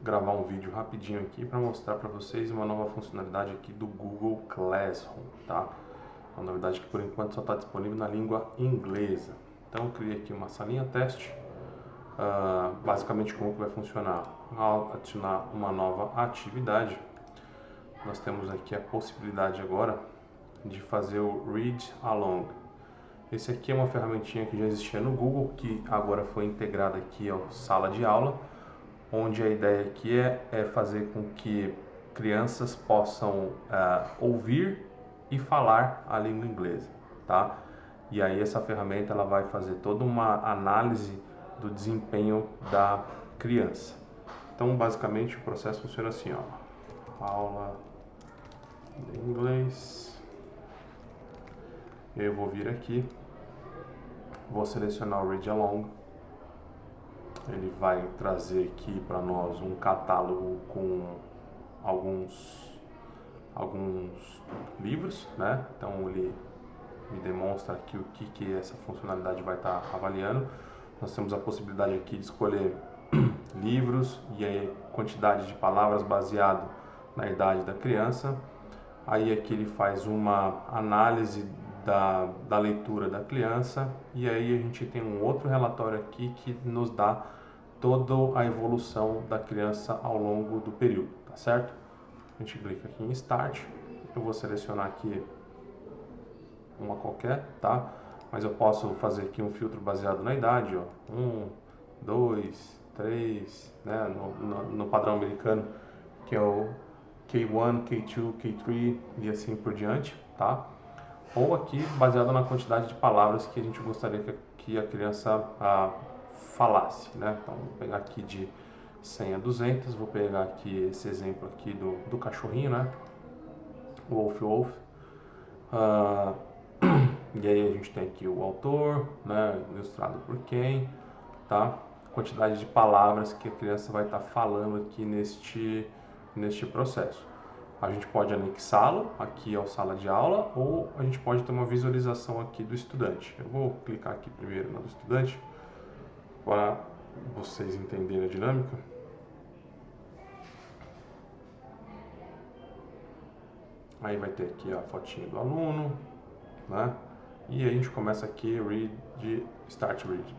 gravar um vídeo rapidinho aqui para mostrar para vocês uma nova funcionalidade aqui do Google Classroom, tá? Uma novidade que por enquanto só está disponível na língua inglesa. Então eu criei aqui uma salinha teste. Basicamente como que vai funcionar? Ao adicionar uma nova atividade, nós temos aqui a possibilidade agora de fazer o Read Along. Esse aqui é uma ferramentinha que já existia no Google, que agora foi integrada aqui ao sala de aula, onde a ideia aqui é fazer com que crianças possam ouvir e falar a língua inglesa, tá? E aí essa ferramenta ela vai fazer toda uma análise do desempenho da criança. Então basicamente o processo funciona assim, ó. Aula de inglês. Eu vou vir aqui, vou selecionar o Read Along. Ele vai trazer aqui para nós um catálogo com alguns livros, né? Então ele me demonstra aqui o que essa funcionalidade vai estar avaliando. Nós temos a possibilidade aqui de escolher livros e a quantidade de palavras baseado na idade da criança. Aí aqui ele faz uma análise da leitura da criança, e aí a gente tem um outro relatório aqui que nos dá toda a evolução da criança ao longo do período, tá certo? A gente clica aqui em Start, eu vou selecionar aqui uma qualquer, tá? Mas eu posso fazer aqui um filtro baseado na idade, ó, 1, 2, 3, né? No padrão americano, que é o K1, K2, K3 e assim por diante, tá? Ou aqui baseado na quantidade de palavras que a gente gostaria que a criança falasse, né? Então vou pegar aqui de 100 a 200, vou pegar aqui esse exemplo aqui do cachorrinho, né? Wolf Wolf. E aí a gente tem aqui o autor, né? Ilustrado por quem, tá? Quantidade de palavras que a criança vai estar falando aqui neste processo. A gente pode anexá-lo aqui ao sala de aula, ou a gente pode ter uma visualização aqui do estudante. Eu vou clicar aqui primeiro no do estudante para vocês entenderem a dinâmica. Aí vai ter aqui a fotinha do aluno, né? E aí a gente começa aqui Start Read.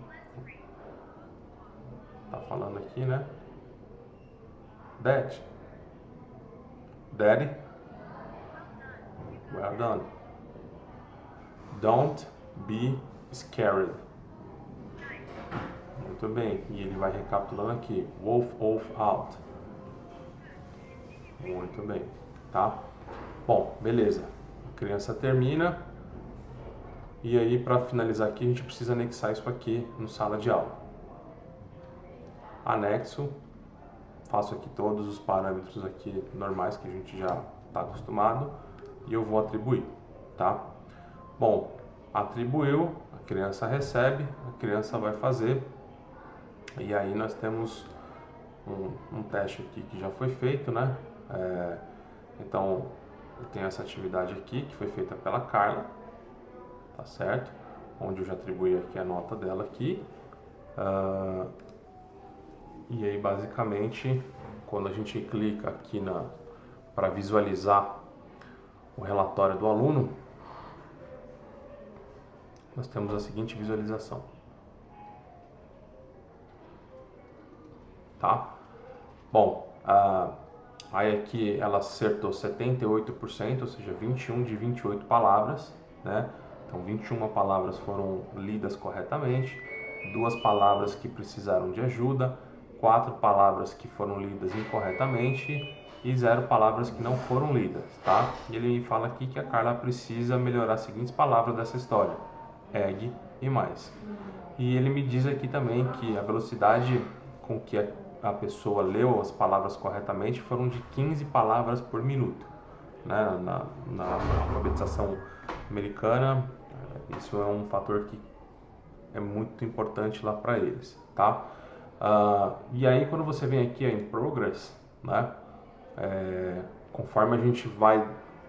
Tá falando aqui, né? Daddy, well done. Don't be scared. Muito bem, e ele vai recapitulando aqui. Wolf, wolf out. Muito bem, tá? Bom, beleza. A criança termina. E aí, para finalizar aqui, a gente precisa anexar isso aqui no sala de aula. Anexo. Faço aqui todos os parâmetros aqui normais que a gente já está acostumado. E eu vou atribuir, tá? Bom, atribuiu, a criança recebe, a criança vai fazer. E aí nós temos um teste aqui que já foi feito, né? Então, eu tenho essa atividade aqui que foi feita pela Carla, tá certo? Onde eu já atribuí aqui a nota dela aqui. E aí, basicamente, quando a gente clica aqui para visualizar o relatório do aluno, nós temos a seguinte visualização. Tá? Bom, aí aqui ela acertou 78%, ou seja, 21 de 28 palavras, né? Então 21 palavras foram lidas corretamente, 2 palavras que precisaram de ajuda, 4 palavras que foram lidas incorretamente e 0 palavras que não foram lidas, tá? E ele fala aqui que a Carla precisa melhorar as seguintes palavras dessa história: egg e mais. E ele me diz aqui também que a velocidade com que a pessoa leu as palavras corretamente foram de 15 palavras por minuto, né? Na alfabetização americana, isso é um fator que é muito importante lá para eles, tá? E aí quando você vem aqui em Progress, né? Conforme a gente vai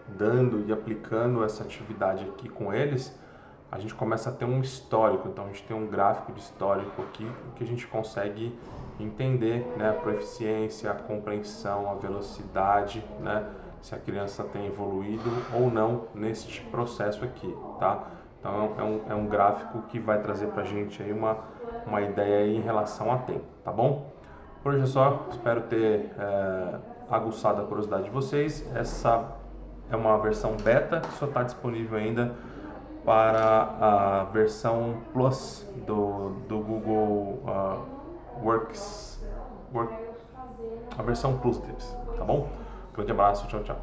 dando e aplicando essa atividade aqui com eles, a gente começa a ter um histórico. Então a gente tem um gráfico de histórico aqui que a gente consegue entender, né, a proficiência, a compreensão, a velocidade, né, se a criança tem evoluído ou não neste processo aqui, tá? Então é um gráfico que vai trazer para a gente aí uma ideia aí em relação a tempo, tá bom? Por hoje é só, espero ter aguçado a curiosidade de vocês. Essa é uma versão beta que só está disponível ainda para a versão Plus do Google Works, a versão Plus deles, tá bom? Grande abraço, tchau, tchau.